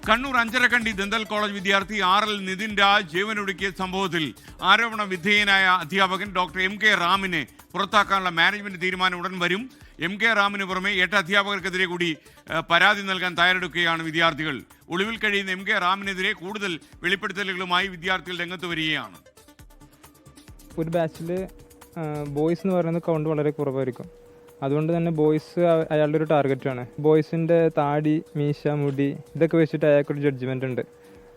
Kannur Anjarakandy dental college വിദ്യാർത്ഥി RL Nitin Raj ജീവനൊടുക്കിയ സംഭവത്തിൽ ആരോപണ വിധേയനായ അധ്യാപകൻ ഡോക്ടർ MK റാമിനെ പുറത്താക്കാനുള്ള മാനേജ്മെന്റ് തീരുമാനം ഉടൻ വരും. MK റാമിന് പുറമെ 8 അധ്യാപകർക്കെതിരെ കൂടി പരാതി നൽകാൻ തയ്യാറെടുക്കുകയാണ് വിദ്യാർത്ഥികൾ. ഒളിവിൽ കഴിയുന്ന MK റാമിനെതിരെ കൂടുതൽ വെളിപ്പെടുത്തലുകളുമായി വിദ്യാർത്ഥികൾ രംഗത്ത് വരികയാണ്. ഒരു ബാച്ചിൽ ബോയ്സ് എന്ന് പറയുന്ന കൗണ്ട് വളരെ കുറവായിരിക്കും. അതുകൊണ്ട് തന്നെ ബോയ്സ് അയാളുടെ ഒരു ടാർഗറ്റാണ്. ബോയ്സിൻ്റെ താടി, മീശ, മുടി ഇതൊക്കെ വെച്ചിട്ട് അയാൾക്കൊരു ജഡ്ജ്മെൻ്റ് ഉണ്ട്.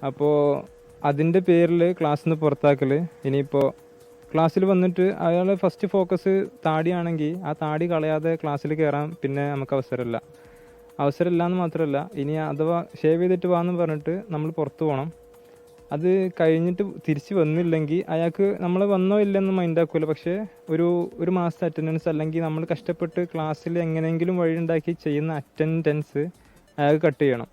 അപ്പോൾ അതിൻ്റെ പേരിൽ ക്ലാസ്സിൽ നിന്ന് പുറത്താക്കൽ. ഇനിയിപ്പോൾ ക്ലാസ്സിൽ വന്നിട്ട് അയാൾ ഫസ്റ്റ് ഫോക്കസ് താടിയാണെങ്കിൽ ആ താടി കളയാതെ ക്ലാസ്സിൽ കയറാൻ പിന്നെ നമുക്ക് അവസരമില്ല എന്ന് മാത്രമല്ല, ഇനി അഥവാ ഷേവ് ചെയ്തിട്ട് വാന്ന് പറഞ്ഞിട്ട് നമ്മൾ പുറത്ത് പോകണം. അത് കഴിഞ്ഞിട്ട് തിരിച്ച് വന്നില്ലെങ്കിൽ അയാൾക്ക് നമ്മൾ വന്നോ ഇല്ലെന്ന് മൈൻഡാക്കില്ല. പക്ഷേ ഒരു മാസത്തെ അറ്റൻഡൻസ് അല്ലെങ്കിൽ നമ്മൾ കഷ്ടപ്പെട്ട് ക്ലാസ്സിൽ എങ്ങനെയെങ്കിലും വഴിയുണ്ടാക്കി ചെയ്യുന്ന അറ്റൻഡൻസ് അയാൾക്ക് കട്ട് ചെയ്യണം.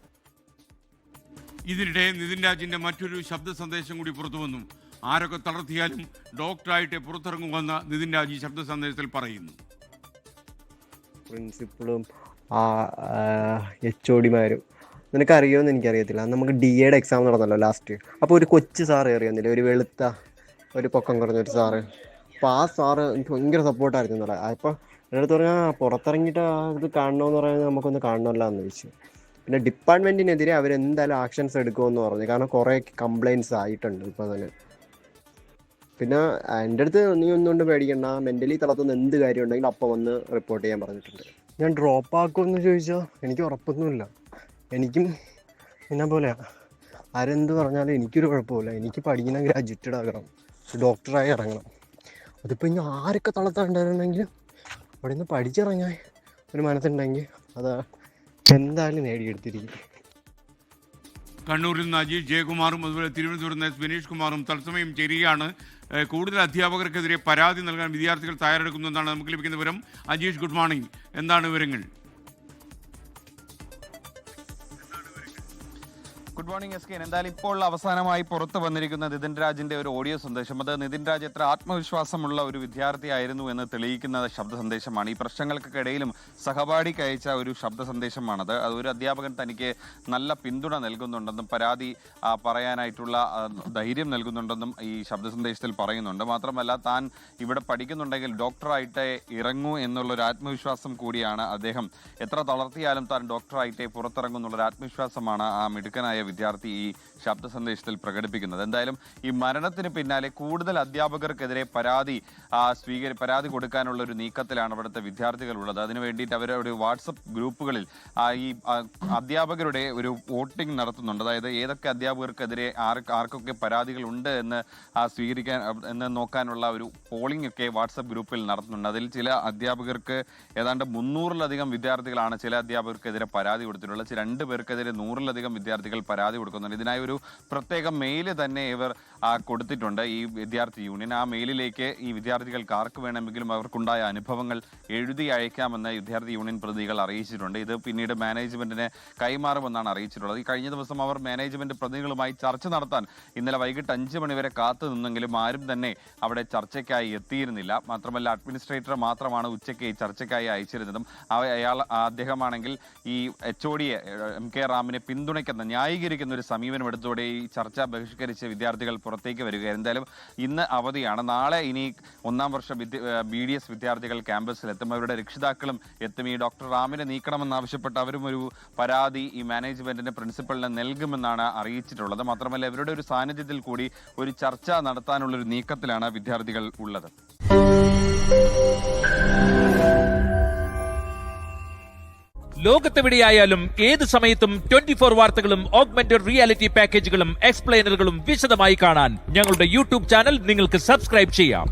ഇതിനിടെ നിതിൻ രാജിന്റെ മറ്റൊരു ശബ്ദ സന്ദേശം കൂടി പുറത്തു വന്നു. ആരൊക്കെ തളർത്തിയാലും ഡോക്ടറായിട്ട് പുറത്തിറങ്ങുമെന്ന് നിതിൻ രാജ് ശബ്ദ സന്ദേശത്തിൽ പറയുന്നു. പ്രിൻസിപ്പളും HOD-മാരും നിനക്കറിയുമെന്ന് എനിക്കറിയത്തില്ല. നമുക്ക് DA-യുടെ എക്സാം നടന്നല്ലോ ലാസ്റ്റ്. അപ്പോൾ ഒരു കൊച്ചു സാറ് അറിയുന്നില്ല, ഒരു വെളുത്ത ഒരു പൊക്കം കുറഞ്ഞൊരു സാറ്. അപ്പോൾ ആ സാറ് എനിക്ക് ഭയങ്കര സപ്പോർട്ടായിരുന്നു എന്നല്ല. അപ്പോൾ എന്നടുത്ത് പറഞ്ഞാൽ പുറത്തിറങ്ങിയിട്ട് ഇത് കാണണമെന്ന് പറയുന്നത് നമുക്കൊന്ന് കാണണമല്ലോ എന്ന് ചോദിച്ചു. പിന്നെ ഡിപ്പാർട്ട്മെൻറ്റിനെതിരെ അവരെന്തായാലും ആക്ഷൻസ് എടുക്കുമെന്ന് പറഞ്ഞു. കാരണം കുറേ കംപ്ലയിൻറ്റ്സ് ആയിട്ടുണ്ട് ഇപ്പോൾ തന്നെ. പിന്നെ എൻ്റെ അടുത്ത് നീ ഒന്നുകൊണ്ട് പേടിക്കണ്ട, മെൻ്റലി തളർത്തുന്ന എന്ത് കാര്യം ഉണ്ടെങ്കിലും അപ്പം വന്ന് റിപ്പോർട്ട് ചെയ്യാൻ പറഞ്ഞിട്ടുണ്ട്. ഞാൻ ഡ്രോപ്പ് ആക്കുമെന്ന് ചോദിച്ചാൽ എനിക്ക് ഉറപ്പൊന്നുമില്ല. എനിക്കും എന്നെ പോലെയാണ്. ആരെന്ത് പറഞ്ഞാലും എനിക്കൊരു കുഴപ്പമില്ല. എനിക്ക് പഠിക്കുന്ന ഗ്രാജുവേറ്റഡ് ആകണം, ഡോക്ടറായി ഇറങ്ങണം. അതിപ്പോൾ ഇനി ആരൊക്കെ തളർത്താണ്ടായിരുന്നെങ്കിലും അവിടെ നിന്ന് പഠിച്ചിറങ്ങാൻ ഒരു മനസ്സുണ്ടെങ്കിൽ അത് എന്തായാലും നേടിയെടുത്തിരിക്കും. കണ്ണൂരിൽ നിന്ന് അജീഷ് ജയകുമാറും അതുപോലെ തിരുവനന്തപുരത്ത് നിന്ന് വിനീഷ് കുമാറും തത്സമയം ചേരുകയാണ്. കൂടുതൽ അധ്യാപകർക്കെതിരെ പരാതി നൽകാൻ വിദ്യാർത്ഥികൾ തയ്യാറെടുക്കുന്നതാണ് നമുക്ക് ലഭിക്കുന്ന വിവരം. Ajeesh, good morning. എന്താണ് വിവരങ്ങൾ? Good morning SK. എന്തായാലും ഇപ്പോൾ അവസാനമായി പുറത്തു വന്നിരിക്കുന്ന നിതിൻ രാജിന്റെ ഒരു ഓഡിയോ സന്ദേശം. അത് നിതിൻ രാജ് എത്ര ആത്മവിശ്വാസമുള്ള ഒരു വിദ്യാർത്ഥിയായിരുന്നു എന്ന് തെളിയിക്കുന്ന ശബ്ദ സന്ദേശമാണ്. ഈ പ്രശ്നങ്ങൾക്കിടയിലും സഹപാഠിക്ക് അയച്ച ഒരു ശബ്ദ സന്ദേശമാണത്. അത് ഒരു അധ്യാപകൻ തനിക്ക് നല്ല പിന്തുണ നൽകുന്നുണ്ടെന്നും പരാതി പറയാനായിട്ടുള്ള ധൈര്യം നൽകുന്നുണ്ടെന്നും ഈ ശബ്ദ സന്ദേശത്തിൽ പറയുന്നുണ്ട്. മാത്രമല്ല, താൻ ഇവിടെ പഠിക്കുന്നുണ്ടെങ്കിൽ ഡോക്ടറായിട്ടേ ഇറങ്ങൂ എന്നുള്ളൊരു ആത്മവിശ്വാസം കൂടിയാണ് അദ്ദേഹം. എത്ര തളർത്തിയാലും താൻ ഡോക്ടറായിട്ടേ പുറത്തിറങ്ങുന്നുള്ളൊരു ആത്മവിശ്വാസമാണ് ആ മിടുക്കനായ വിദ്യാർത്ഥി ഈ ശബ്ദ സന്ദേശത്തിൽ പ്രകടിപ്പിക്കുന്നത്. എന്തായാലും ഈ മരണത്തിന് പിന്നാലെ കൂടുതൽ അധ്യാപകർക്കെതിരെ പരാതി കൊടുക്കാനുള്ള ഒരു നീക്കത്തിലാണ് അവിടുത്തെ വിദ്യാർത്ഥികൾ ഉള്ളത്. അതിനു വേണ്ടിയിട്ട് അവരുടെ വാട്സപ്പ് ഗ്രൂപ്പുകളിൽ ഈ അധ്യാപകരുടെ ഒരു വോട്ടിംഗ് നടത്തുന്നുണ്ട്. അതായത് ഏതൊക്കെ അധ്യാപകർക്കെതിരെ ആർക്കൊക്കെ പരാതികൾ ഉണ്ട് എന്ന് നോക്കാനുള്ള ഒരു പോളിംഗ് ഒക്കെ വാട്സപ്പ് ഗ്രൂപ്പിൽ നടത്തുന്നുണ്ട്. അതിൽ ചില അധ്യാപകർക്ക് ഏതാണ്ട് 300-ലധികം വിദ്യാർത്ഥികളാണ് ചില അധ്യാപകർക്കെതിരെ പരാതി കൊടുത്തിട്ടുള്ളത്. 2 പേർക്കെതിരെ 100-ലധികം വിദ്യാർത്ഥികൾ പരാതി കൊടുക്കുന്നുണ്ട്. ഇതിനായി ഒരു പ്രത്യേക മെയിൽ തന്നെ ഇവർ കൊടുത്തിട്ടുണ്ട്, ഈ വിദ്യാർത്ഥി യൂണിയൻ. ആ മെയിലിലേക്ക് ഈ വിദ്യാർത്ഥികൾക്ക് ആർക്ക് വേണമെങ്കിലും അവർക്കുണ്ടായ അനുഭവങ്ങൾ എഴുതി അയക്കാമെന്ന് വിദ്യാർത്ഥി യൂണിയൻ പ്രതിനിധികൾ അറിയിച്ചിട്ടുണ്ട്. ഇത് പിന്നീട് മാനേജ്മെന്റിനെ കൈമാറുമെന്നാണ് അറിയിച്ചിട്ടുള്ളത്. ഈ കഴിഞ്ഞ ദിവസം അവർ മാനേജ്മെന്റ് പ്രതിനിധികളുമായി ചർച്ച നടത്താൻ ഇന്നലെ വൈകിട്ട് 5 മണി വരെ കാത്തു നിന്നെങ്കിലും ആരും തന്നെ അവിടെ ചർച്ചയ്ക്കായി എത്തിയിരുന്നില്ല. മാത്രമല്ല, അഡ്മിനിസ്ട്രേറ്റർ മാത്രമാണ് ഉച്ചയ്ക്ക് ഈ ചർച്ചയ്ക്കായി അയച്ചിരുന്നതും. അദ്ദേഹമാണെങ്കിൽ ഈ HOD-യെ MK റാമിനെ ന്യായീകരിക്കുന്ന ഒരു സമീപനം എടുത്തോടെ ഈ ചർച്ച ബഹിഷ്കരിച്ച് വിദ്യാർത്ഥികൾ പുറത്തേക്ക് വരികയാണ്. എന്തായാലും ഇന്ന് അവധിയാണ്. നാളെ ഇനി 1-ാം വർഷ BDS വിദ്യാർത്ഥികൾ ക്യാമ്പസിലെത്തും. അവരുടെ രക്ഷിതാക്കളും എത്തും. ഈ ഡോക്ടർ റാമിനെ നീക്കണമെന്നാവശ്യപ്പെട്ട് അവരും ഒരു പരാതി ഈ മാനേജ്മെന്റിന്റെ പ്രിൻസിപ്പലിന് നൽകുമെന്നാണ് അറിയിച്ചിട്ടുള്ളത്. മാത്രമല്ല, ഇവരുടെ ഒരു സാന്നിധ്യത്തിൽ കൂടി ഒരു ചർച്ച നടത്താനുള്ളൊരു നീക്കത്തിലാണ് വിദ്യാർത്ഥികൾ ഉള്ളത്. ലോകത്തെവിടെയായാലും ഏത് സമയത്തും 24 വാർത്തകളും ഓഗ്മെന്റഡ് റിയാലിറ്റി പാക്കേജുകളും എക്സ്പ്ലെയിനറുകളും വിശദമായി കാണാൻ ഞങ്ങളുടെ YouTube ചാനൽ നിങ്ങൾക്ക് സബ്സ്ക്രൈബ് ചെയ്യാം.